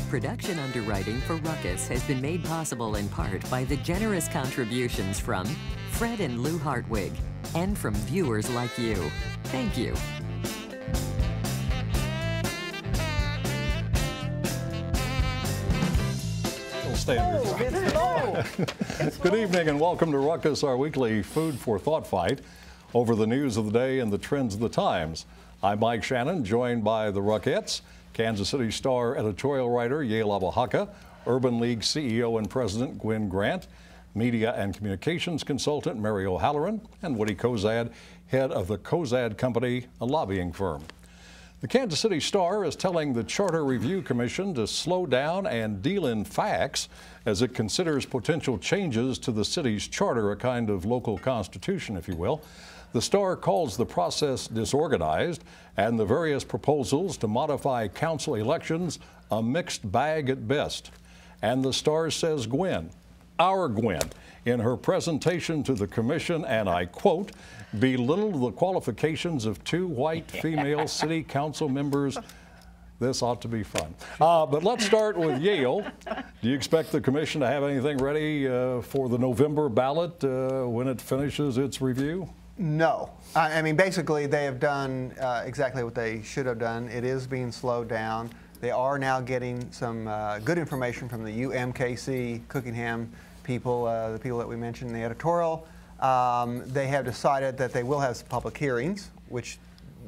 Production underwriting for Ruckus has been made possible in part by the generous contributions from Fred and Lou Hartwig and from viewers like you. Thank you. Good evening and welcome to Ruckus, our weekly food for thought fight over the news of the day and the trends of the times. I'm Mike Shannon, joined by the Ruckettes, Kansas City Star editorial writer Yael Abou-Hakka, Urban League CEO and President Gwen Grant, media and communications consultant Mary O'Halloran, and Woody Cozad, head of the Cozad Company, a lobbying firm. The Kansas City Star is telling the Charter Review Commission to slow down and deal in facts as it considers potential changes to the city's charter, a kind of local constitution, if you will. The Star calls the process disorganized and the various proposals to modify council elections a mixed bag at best. And the Star says Gwen, our Gwen, in her presentation to the commission, and I quote, belittled the qualifications of two white female city council members. This ought to be fun. But let's start with Yael. Do you expect the commission to have anything ready for the November ballot when it finishes its review? No. I mean, basically, they have done exactly what they should have done. It is being slowed down. They are now getting some good information from the UMKC Cookingham people, the people that we mentioned in the editorial. They have decided that they will have public hearings, which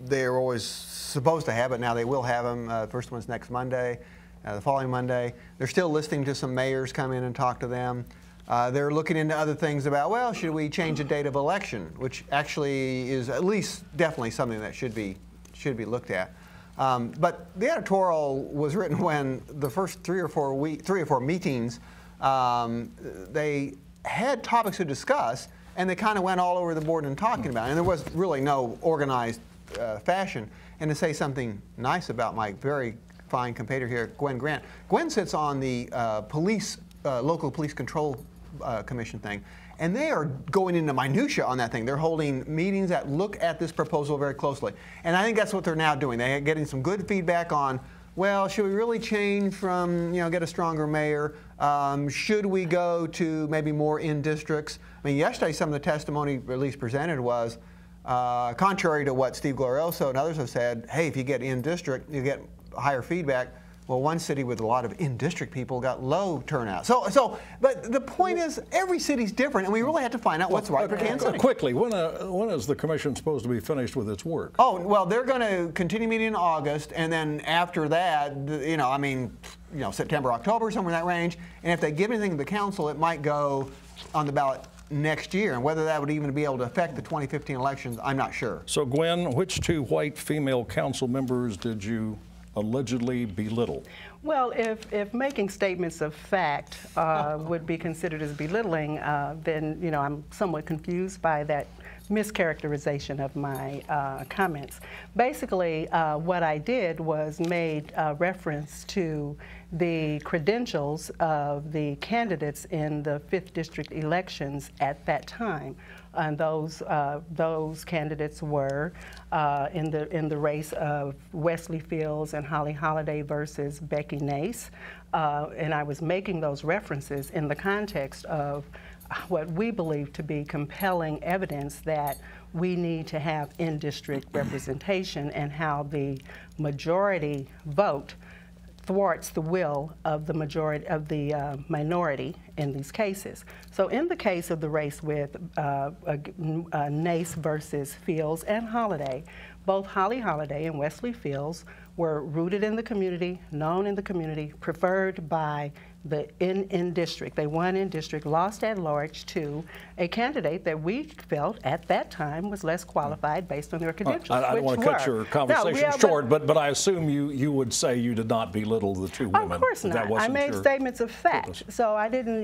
they're always supposed to have, but now they will have them. The first one's next Monday, the following Monday. They're still listening to some mayors come in and talk to them. They're looking into other things about, well, should we change the date of election, which actually is at least definitely something that should be looked at. But the editorial was written when the first three or four meetings, they had topics to discuss, and they kind of went all over the board and talking about it. And there was really no organized fashion. And to say something nice about my very fine competitor here, Gwen Grant. Gwen sits on the local police control commission thing, and they are going into minutia on that thing. They're holding meetings that look at this proposal very closely. And I think that's what they're now doing. They're getting some good feedback on, well, should we really change from, get a stronger mayor? Should we go to maybe more in districts? I mean, yesterday some of the testimony at least presented was, contrary to what Steve Glorioso and others have said, hey, if you get in district, you get higher feedback. Well, one city with a lot of in-district people got low turnout. But the point is, every city's different, and we really have to find out what's right for Kansas City. Quickly, when is the commission supposed to be finished with its work? Oh, well, they're going to continue meeting in August, and then after that, September, October, somewhere in that range. And if they give anything to the council, it might go on the ballot next year, and whether that would even be able to affect the 2015 elections, I'm not sure. So, Gwen, which two white female council members did you allegedly belittle? Well, if making statements of fact would be considered as belittling, then I'm somewhat confused by that mischaracterization of my comments. Basically, what I did was made reference to the credentials of the candidates in the 5th District elections at that time. And those candidates were in the race of Wesley Fields and Holly Holiday versus Becky Nace. And I was making those references in the context of what we believe to be compelling evidence that we need to have in-district representation, and how the majority vote thwarts the will of the majority of the minority in these cases. So in the case of the race with Nace versus Fields and Holiday, both Holly Holiday and Wesley Fields were rooted in the community, known in the community, preferred by the in district. They won in district, lost at large to a candidate that we felt at that time was less qualified based on their credentials. I don't want to cut your conversation short, but I assume you would say you did not belittle the two women. Of course not. I made statements of fact. So I didn't,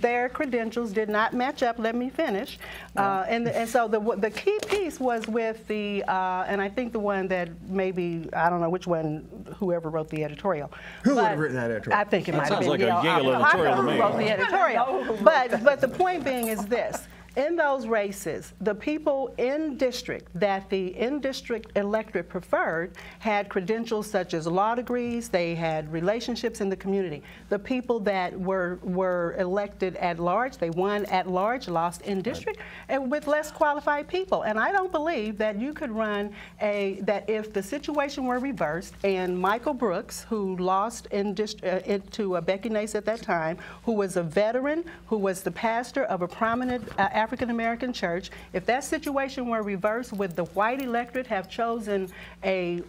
their credentials did not match up. Let me finish. And so the key piece was with the, and I think the one that maybe, I don't know which one, whoever wrote the editorial. Who would have written that editorial? I think it might have been like a Yael editorial to me. Who wrote the editorial. But the point being is this. In those races, the people in district that the in-district electorate preferred had credentials such as law degrees, they had relationships in the community. The people that were elected at large, they won at large, lost in district, and with less qualified people. And I don't believe that you could run that if the situation were reversed and Michael Brooks, who lost in to Becky Nace at that time, who was a veteran, who was the pastor of a prominent African-American church, if that situation were reversed, would the white electorate have chosen a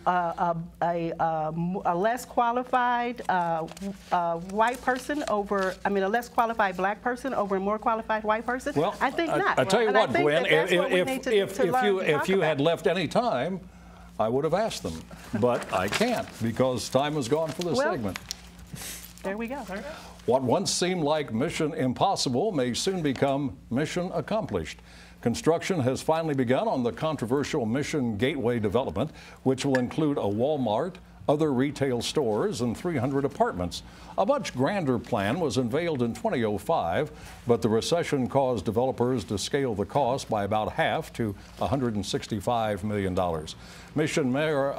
less qualified white person over, I mean, a less qualified black person over a more qualified white person? Well, I think not. I tell you what, Gwen, if you had left any time, I would have asked them, but I can't because time is gone for this segment. There we go. What once seemed like mission impossible may soon become mission accomplished. Construction has finally begun on the controversial Mission Gateway development, which will include a Walmart, other retail stores, and 300 apartments. A much grander plan was unveiled in 2005, but the recession caused developers to scale the cost by about half to $165 million. Mission Mayor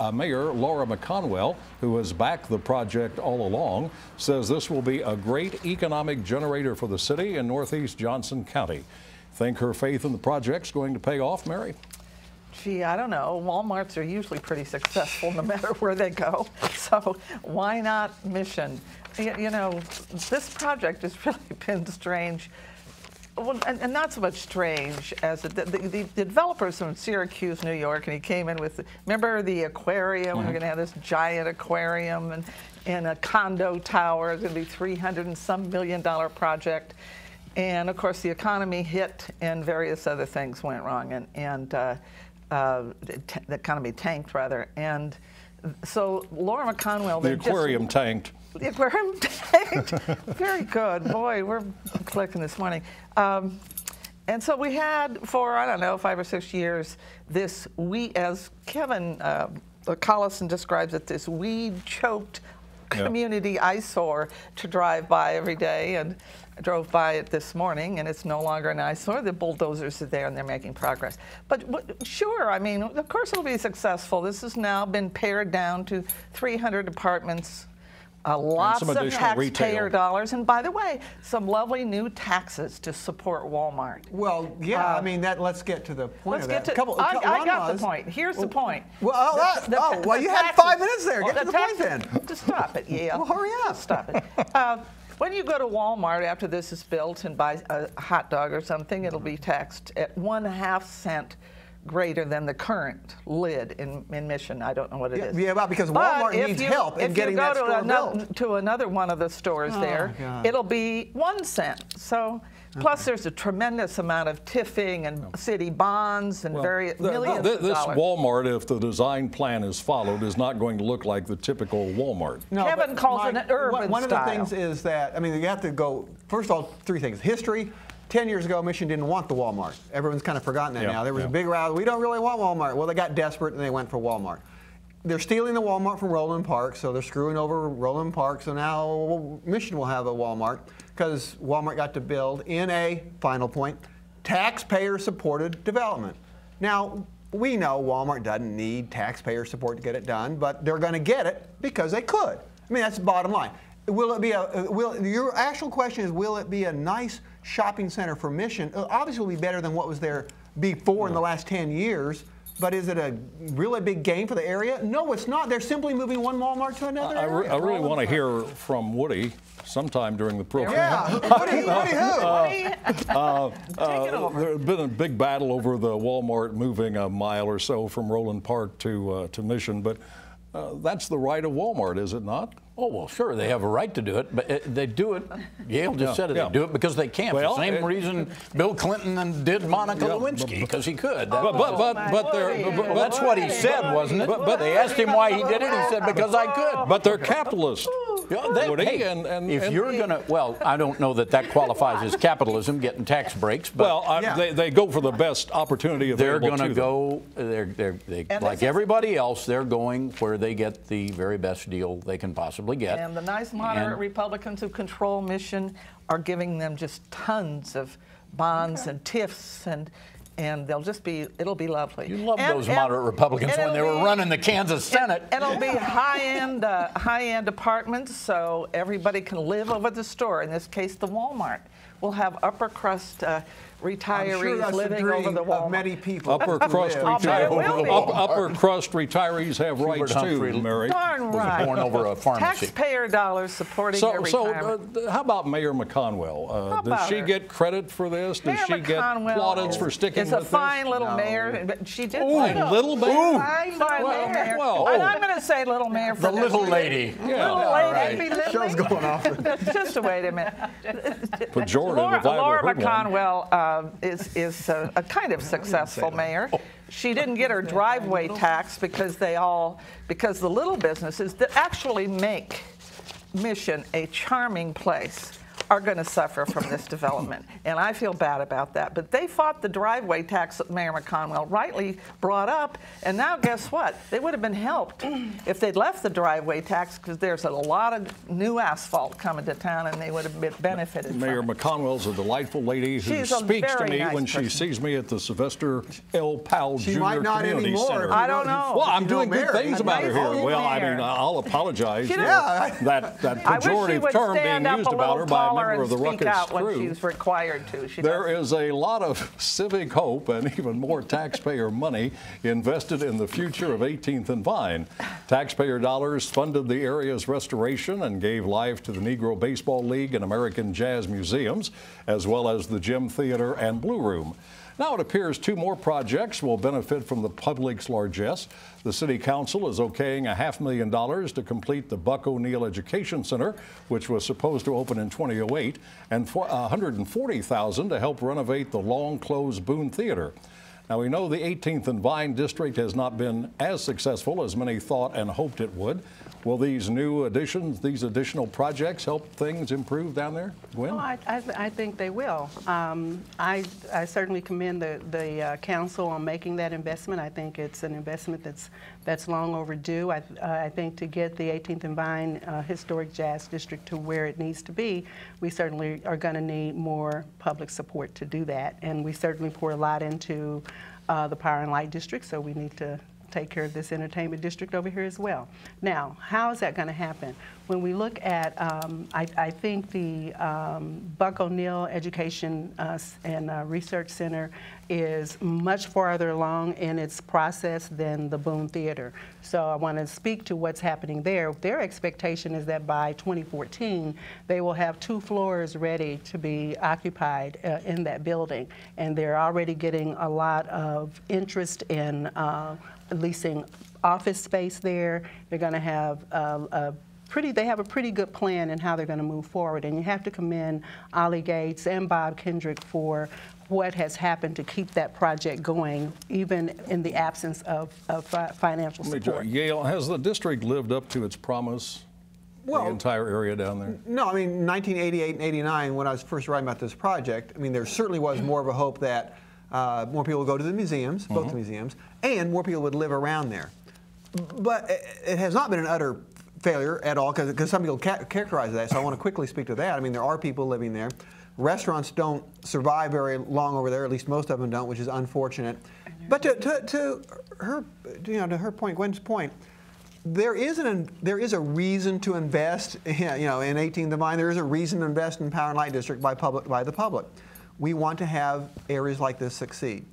Laura McConwell, who has backed the project all along, says this will be a great economic generator for the city in Northeast Johnson County. Think her faith in the project's going to pay off, Mary? Gee, I don't know. Walmarts are usually pretty successful no matter where they go. So why not Mission? You know, this project has really been strange. Well, and not so much strange as the developers from Syracuse, New York, and he came in with, remember the aquarium? We're going to have this giant aquarium and a condo tower. It's going to be $300 and some million project. And of course, the economy hit and various other things went wrong. And the economy tanked, rather. And so Laura McConwell... The aquarium tanked. The aquarium tanked. Very good. Boy, we're clicking this morning. And so we had, for, I don't know, 5 or 6 years, this as Kevin Collison describes it, this weed-choked community eyesore to drive by every day. And I drove by it this morning, and it's no longer an eyesore. The bulldozers are there, and they're making progress. But sure, I mean, of course it'll be successful. This has now been pared down to 300 apartments, lots of taxpayer dollars, and by the way, some lovely new taxes to support Walmart. Well, yeah, I mean, let's get to the point of that. I got the point. Here's the point. Well, well, you had 5 minutes there. Get to the point then. Just stop it, Yale. Well, hurry up. Just stop it. When you go to Walmart after this is built and buy a hot dog or something, it'll be taxed at 1/2 cent greater than the current lid in Mission. I don't know what it is. Yeah, well, because Walmart needs help in getting that store built. If you go to another one of the stores there, it'll be 1 cent. So, plus there's a tremendous amount of tiffing and city bonds and millions of dollars. This Walmart, if the design plan is followed, is not going to look like the typical Walmart. No, Kevin calls it an urban One style. of the things is that, I mean, you have to go, first of all, 3 things. History. 10 years ago, Mission didn't want the Walmart. Everyone's kind of forgotten that now. There was a big row. We don't really want Walmart. Well, they got desperate and they went for Walmart. They're stealing the Walmart from Roland Park, so they're screwing over Roland Park. So now Mission will have a Walmart because Walmart got to build in a, final point, taxpayer-supported development. Now, we know Walmart doesn't need taxpayer support to get it done, but they're going to get it because they could. I mean, that's the bottom line. Will it be your actual question is, will it be a nice shopping center for Mission? Obviously, it will be better than what was there before in the last 10 years. But is it a really big gain for the area? No, it's not. They're simply moving one Walmart to another area. I really want to hear from Woody sometime during the program. Yeah, Woody who? Take it over. There's been a big battle over the Walmart moving a mile or so from Roland Park to Mission, but that's the right of Walmart, is it not? Oh, well, sure, they have a right to do it, but they do it, Yale just said it, they do it because they can't. Well, the same reason Bill Clinton did Monica Lewinsky, because he could. That's what he said, wasn't it? But they asked him why he did it, he said, because I could. But they're capitalists. If you're going to, well, I don't know that qualifies as capitalism, getting tax breaks, but they go for the best opportunity available to them. They're going to go, like everybody else, they're going where they get the very best deal they can possibly get. And the nice moderate Republicans who control Mission are giving them just tons of bonds and TIFs, and they'll just be, it'll be lovely. You love those moderate Republicans when they were running the Kansas Senate. It'll be high-end apartments, so everybody can live over the store. In this case, the Walmart. We'll have upper crust retirees living over the Walmart. Many people. Upper crust retirees have rights too, Mary. Darn right. Was born over a pharmacy. Taxpayer dollars supporting their retirement. So how about Mayor McConwell? Does she get credit for this? Does she get plaudits for sticking with this? It's a fine little mayor. She did. Little mayor? Fine mayor. Well, and I'm going to say little mayor for the little lady. Yeah. Little lady. Show's going off. Just wait a minute. Pejorative if I ever Laura heard one. McConwell is a kind of successful mayor. She didn't get her driveway tax because the little businesses that actually make Mission a charming place are going to suffer from this development, and I feel bad about that. But they fought the driveway tax that Mayor McConwell rightly brought up, and now guess what? They would have been helped if they'd left the driveway tax, because there's a lot of new asphalt coming to town, and they would have benefited Mayor from it. McConwell's a delightful lady who She's a speaks to very me nice when person. she sees me at the Sylvester L. Powell She Jr. might not Community anymore. Center. I don't know. Well, I'm doing good things about her here. Amazing Well, I mayor. mean, I'll apologize for Yeah. that I wish she pejorative would term being stand up used a about her little by a taller member and of the speak Ruckus out when crew. she's required to. There is a lot of civic hope and even more taxpayer money invested in the future of 18th and Vine. Taxpayer dollars funded the area's restoration and gave life to the Negro Baseball League and American Jazz Museums, as well as the Gym Theater and Blue Room. Now it appears 2 more projects will benefit from the public's largesse. The City Council is okaying $500,000 to complete the Buck O'Neill Education Center, which was supposed to open in 2008, and $140,000 to help renovate the long-closed Boone Theater. Now, we know the 18th and Vine district has not been as successful as many thought and hoped it would. Will these new additions, these additional projects help things improve down there, Gwen? Well, I think they will. I certainly commend the council on making that investment. I think it's an investment that's long overdue. I think to get the 18th and Vine Historic Jazz District to where it needs to be, we certainly are going to need more public support to do that. And we certainly pour a lot into the Power and Light District, so we need to take care of this entertainment district over here as well. Now, how is that going to happen? When we look at, I think the Buck O'Neill Education and Research Center is much farther along in its process than the Boone Theater. So I want to speak to what's happening there. Their expectation is that by 2014, they will have 2 floors ready to be occupied in that building. And they're already getting a lot of interest in leasing office space there. They're going to have they have a pretty good plan in how they're going to move forward. And you have to commend Ollie Gates and Bob Kendrick for what has happened to keep that project going, even in the absence of financial support. Yale, has the district lived up to its promise? The entire area down there? No, I mean, 1988 and 89, when I was first writing about this project, I mean, there certainly was more of a hope that more people would go to the museums, both the museums, and more people would live around there. But it has not been an utter failure at all, because some people characterize that, so I want to quickly speak to that. I mean, there are people living there. Restaurants don't survive very long over there, at least most of them don't, which is unfortunate. But to her point, Gwen's point, there is a reason to invest, in 18th and Vine. There is a reason to invest in Power and Light District by the public. We want to have areas like this succeed.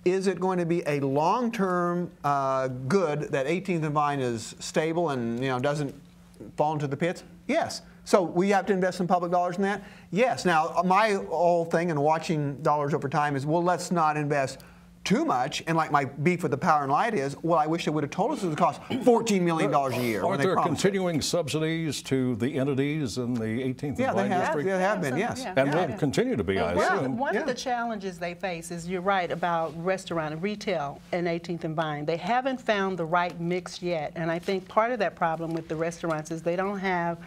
Is it going to be a long-term good that 18th and Vine is stable and doesn't fall into the pits? Yes. So we have to invest some public dollars in that? Yes. Now, my whole thing in watching dollars over time is, well, let's not invest too much, and like my beef with the Power and Light is, well, I wish they would have told us it would cost $14 million a year. Aren't there continuing subsidies to the entities in the 18th and Vine District? Yeah, they have been, yes. And will continue to be, I assume. One of the challenges they face is, you're right, about restaurant and retail in 18th and Vine. They haven't found the right mix yet, and I think part of that problem with the restaurants is they don't have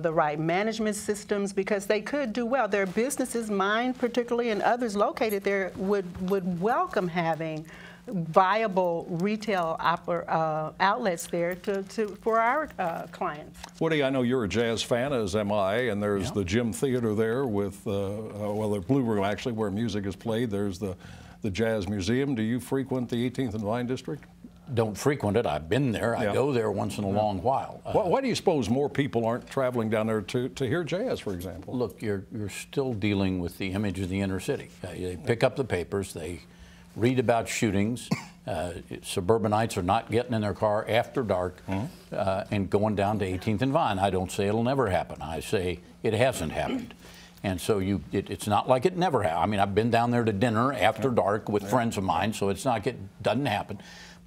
the right management systems, because they could do well. Their businesses, mine particularly, and others located there, would welcome having viable retail outlets there for our clients. Woody, I know you're a jazz fan, as am I, and there's the Gym Theater there with, well, the Blue Room actually, where music is played. There's the Jazz Museum. Do you frequent the 18th and Vine District? Don't frequent it. I've been there. I go there once in a long while. Why do you suppose more people aren't traveling down there to hear jazz, for example? Look, you're still dealing with the image of the inner city. They pick up the papers. They read about shootings. Suburbanites are not getting in their car after dark and going down to 18th and Vine. I don't say it'll never happen. I say it hasn't happened. And so it's not like it never happened. I mean, I've been down there to dinner after dark with friends of mine, so it's not like it doesn't happen.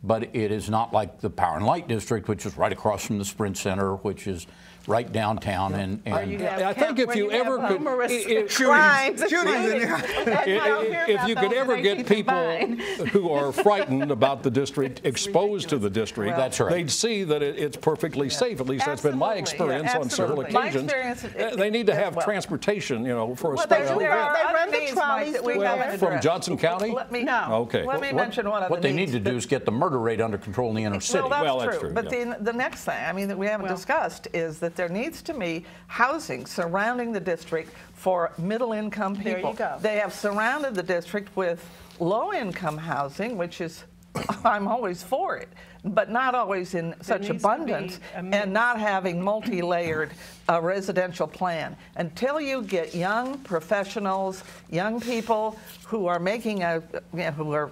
But it is not like the Power and Light District, which is right across from the Sprint Center, which is right downtown. And I think if you ever could, if you could ever get people who are frightened about the district exposed to the district, that's right, they'd see that it's perfectly safe. At least that's been my experience on several occasions. They need to have transportation, you know, for a special event. They run the trolleys from Johnson County? Okay. Let me mention one of the What they need to do is get the murder rate under control in the inner city. Well, that's true. But the next thing, I mean, that we haven't discussed is that there needs to be housing surrounding the district for middle-income people. There you go. They have surrounded the district with low-income housing, which is, I'm always for it, but not always in such abundance, and not having multi-layered residential plan. Until you get young professionals, young people who are making who are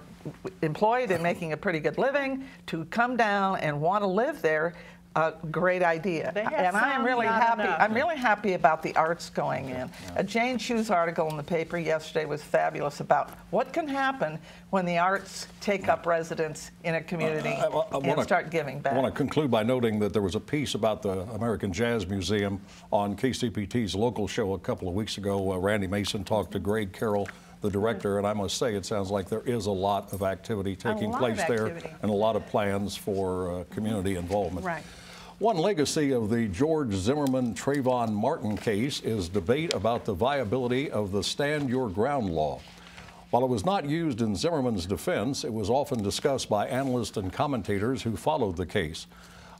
employed and making a pretty good living to come down and want to live there, a great idea. And I am really happy. I'm really happy about the arts going in. Jane Chu's article in the paper yesterday was fabulous about what can happen when the arts take up residence in a community and start giving back. I want to conclude by noting that there was a piece about the American Jazz Museum on KCPT's local show a couple of weeks ago. Randy Mason talked to Greg Carroll, the director, and I must say it sounds like there is a lot of activity taking place there and a lot of plans for community involvement. Right. One legacy of the George Zimmerman Trayvon Martin case is debate about the viability of the Stand Your Ground law. While it was not used in Zimmerman's defense, it was often discussed by analysts and commentators who followed the case.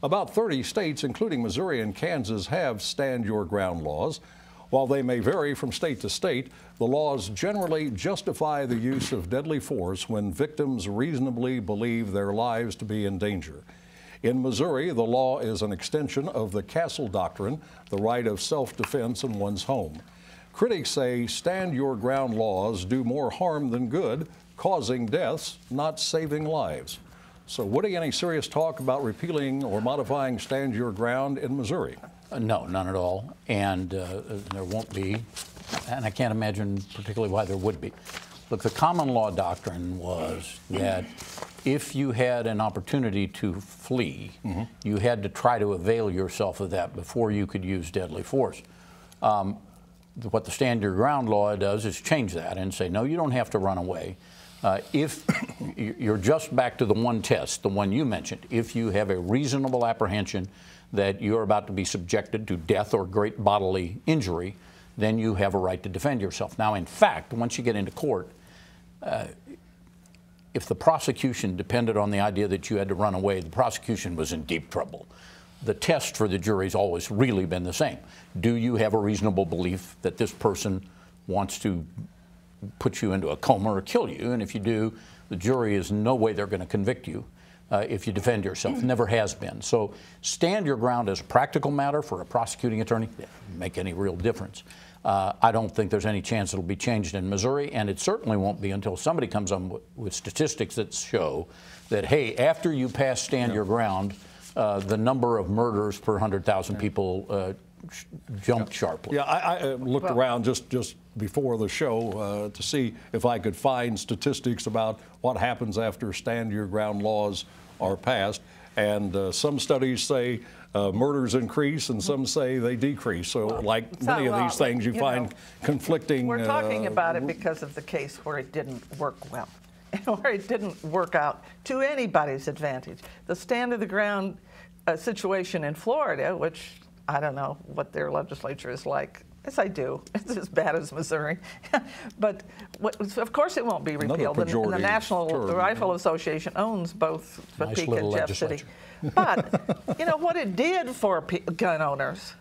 About 30 states, including Missouri and Kansas, have Stand Your Ground laws. While they may vary from state to state, the laws generally justify the use of deadly force when victims reasonably believe their lives to be in danger. In Missouri, the law is an extension of the Castle Doctrine, the right of self-defense in one's home. Critics say Stand Your Ground laws do more harm than good, causing deaths, not saving lives. So, Woody, any serious talk about repealing or modifying Stand Your Ground in Missouri? No, none at all, and there won't be, and I can't imagine particularly why there would be. Look, the common law doctrine was that if you had an opportunity to flee, you had to try to avail yourself of that before you could use deadly force. What the Stand Your Ground law does is change that and say, no, you don't have to run away. If you're just back to the one test, the one you mentioned, if you have a reasonable apprehension that you're about to be subjected to death or great bodily injury, then you have a right to defend yourself. Now, in fact, once you get into court, if the prosecution depended on the idea that you had to run away, the prosecution was in deep trouble. The test for the jury's always really been the same. Do you have a reasonable belief that this person wants to put you into a coma or kill you? And if you do, the jury is no way they're going to convict you if you defend yourself. Never has been. So Stand Your Ground as a practical matter for a prosecuting attorney doesn't make any real difference. I don't think there's any chance it'll be changed in Missouri, and it certainly won't be until somebody comes on with statistics that show that, hey, after you pass Stand Your Ground, the number of murders per 100,000 people jumped sharply. Yeah, I looked around just before the show to see if I could find statistics about what happens after Stand Your Ground laws are passed. And some studies say murders increase and some say they decrease. So like many of these things, you find conflicting. We're talking about it because of the case where it didn't work well, where it didn't work out to anybody's advantage. The Stand the Ground situation in Florida, which I don't know what their legislature is like Yes, I do. It's as bad as Missouri. But of course it won't be repealed. And the National Rifle Association owns both Topeka and Jeff City. But, you know, what it did for gun owners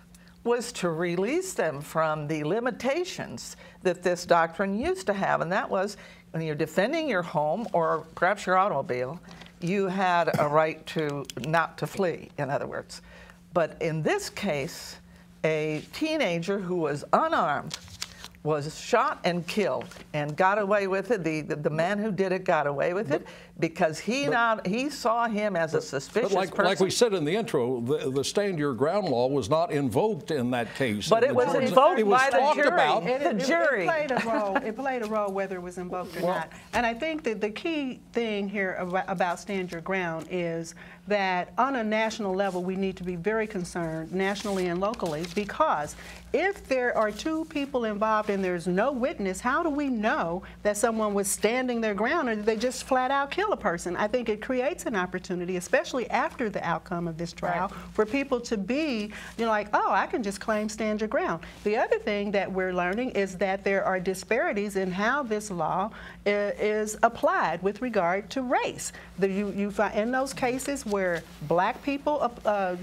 was to release them from the limitations that this doctrine used to have. And that was when you're defending your home or perhaps your automobile, you had a right to not to flee, in other words. But in this case, a teenager who was unarmed was shot and killed and got away with it. The man who did it got away with it because he saw him as a suspicious person. Like we said in the intro, the stand your ground law was not invoked in that case. But it was invoked by the jury. The jury. It played a role whether it was invoked or not. And I think that the key thing here about stand your ground is that on a national level, we need to be very concerned, nationally and locally, because if there are two people involved and there's no witness, how do we know that someone was standing their ground or did they just flat out kill a person? I think it creates an opportunity, especially after the outcome of this trial, for people to be, you know, like, oh, I can just claim stand your ground. The other thing that we're learning is that there are disparities in how this law is applied with regard to race. You find in those cases where black people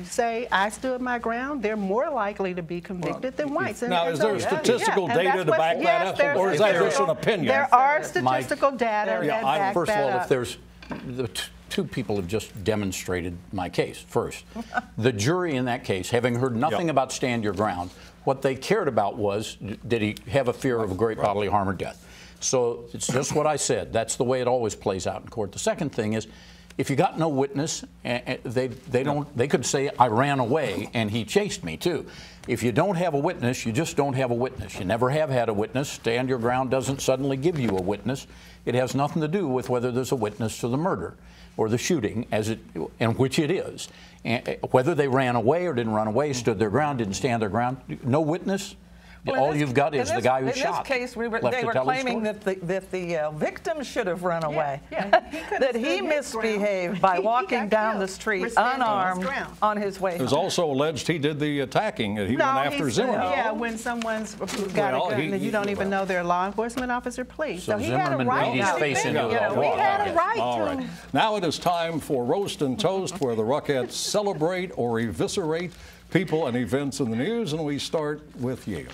say, I stood my ground, they're more likely to be convicted than whites. Now, is there statistical data to back that up, or is that just an opinion? There are statistical data that back first that of all, up. if there's the two people have just demonstrated my case. First, the jury in that case, having heard nothing about stand your ground, what they cared about was, did he have a fear of a great bodily harm or death? So it's just what I said. That's the way it always plays out in court. The second thing is, if you got no witness, they could say I ran away and he chased me too. If you don't have a witness, you just don't have a witness. You never have had a witness. Stand your ground doesn't suddenly give you a witness. It has nothing to do with whether there's a witness to the murder or the shooting, and which it is. And whether they ran away or didn't run away, stood their ground, didn't stand their ground, no witness. Well, all you've got is the guy who shot. In this case, they were claiming that the victim should have run away. That he misbehaved by walking down the street unarmed on his way home. It was also alleged he did the attacking. He went after Zimmerman. Yeah, when someone's got a gun and you don't even know they're a law enforcement officer, please. So he had a right to defend him. He had a right to. All right. Now it is time for Roast and Toast, where the Rockettes celebrate or eviscerate people and events in the news, and we start with you.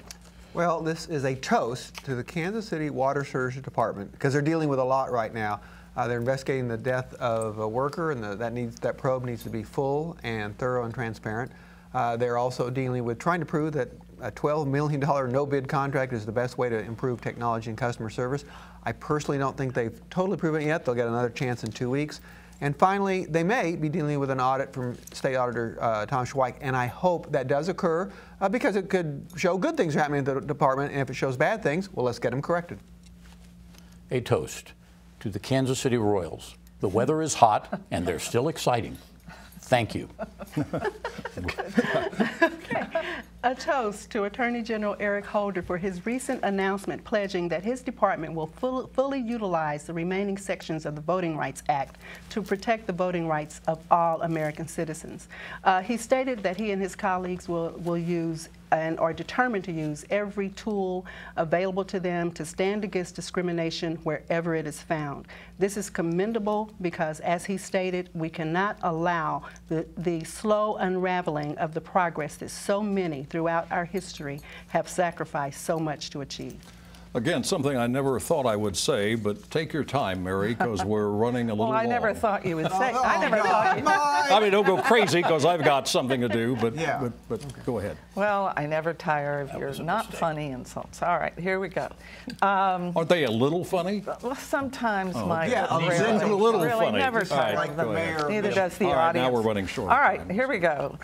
Well, this is a toast to the Kansas City Water Services Department because they're dealing with a lot right now. They're investigating the death of a worker, and that probe needs to be full and thorough and transparent. They're also dealing with trying to prove that a $12 million no-bid contract is the best way to improve technology and customer service. I personally don't think they've totally proven it yet. They'll get another chance in 2 weeks. And finally, they may be dealing with an audit from State Auditor Tom Schweik, and I hope that does occur because it could show good things are happening in the department, and if it shows bad things, well, let's get them corrected. A toast to the Kansas City Royals. The weather is hot, and they're still exciting. Thank you. A toast to Attorney General Eric Holder for his recent announcement pledging that his department will fully utilize the remaining sections of the Voting Rights Act to protect the voting rights of all American citizens. He stated that he and his colleagues will use and are determined to use every tool available to them to stand against discrimination wherever it is found. This is commendable because, as he stated, we cannot allow the slow unraveling of the progress that so many throughout our history have sacrificed so much to achieve. Again, something I never thought I would say, but take your time, Mary, because we're running a little long. Well, I never thought you would say. I never thought you. I mean, don't go crazy because I've got something to do, but go ahead. Well, I never tire of your not funny insults. All right, here we go. Aren't they a little funny? Well, sometimes, Mike. Yeah, a little really funny. Never tire Like the mayor. Neither does the All right, audience. now we're running short. All right, here we go.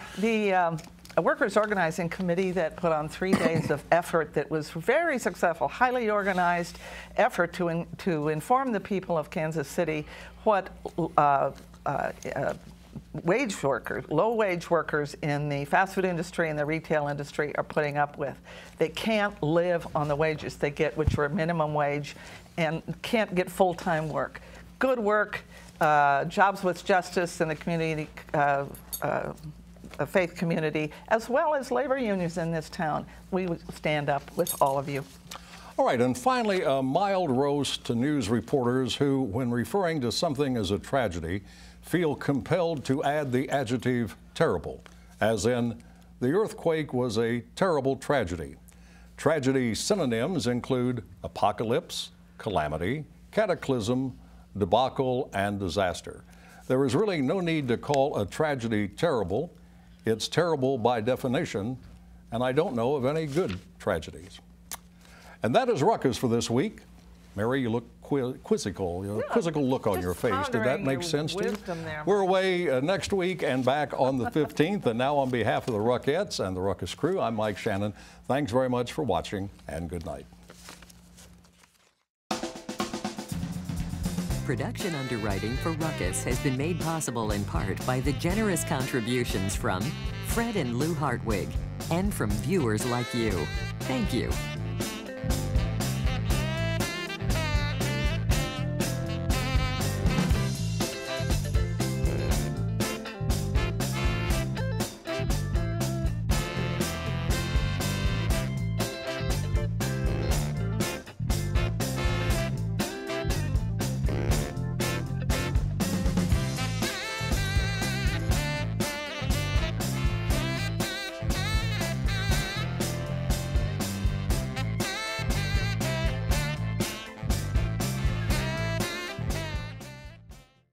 A workers' organizing committee that put on 3 days of effort that was very successful, highly organized effort to inform the people of Kansas City what low-wage workers in the fast food industry and the retail industry are putting up with. They can't live on the wages they get, which are minimum wage, and can't get full-time work. Good work, Jobs with Justice and the community faith community, as well as labor unions in this town. We would stand up with all of you. All right, and finally, a mild roast to news reporters who, when referring to something as a tragedy, feel compelled to add the adjective terrible, as in, the earthquake was a terrible tragedy. Tragedy synonyms include apocalypse, calamity, cataclysm, debacle, and disaster. There is really no need to call a tragedy terrible. It's terrible by definition, and I don't know of any good tragedies. And that is Ruckus for this week. Mary, you look quizzical, quizzical look on your face. Did that make sense to you? We're away next week and back on the 15th. And now on behalf of the Ruckettes and the Ruckus crew, I'm Mike Shannon. Thanks very much for watching, and good night. Production underwriting for Ruckus has been made possible in part by the generous contributions from Fred and Lou Hartwig and from viewers like you. Thank you.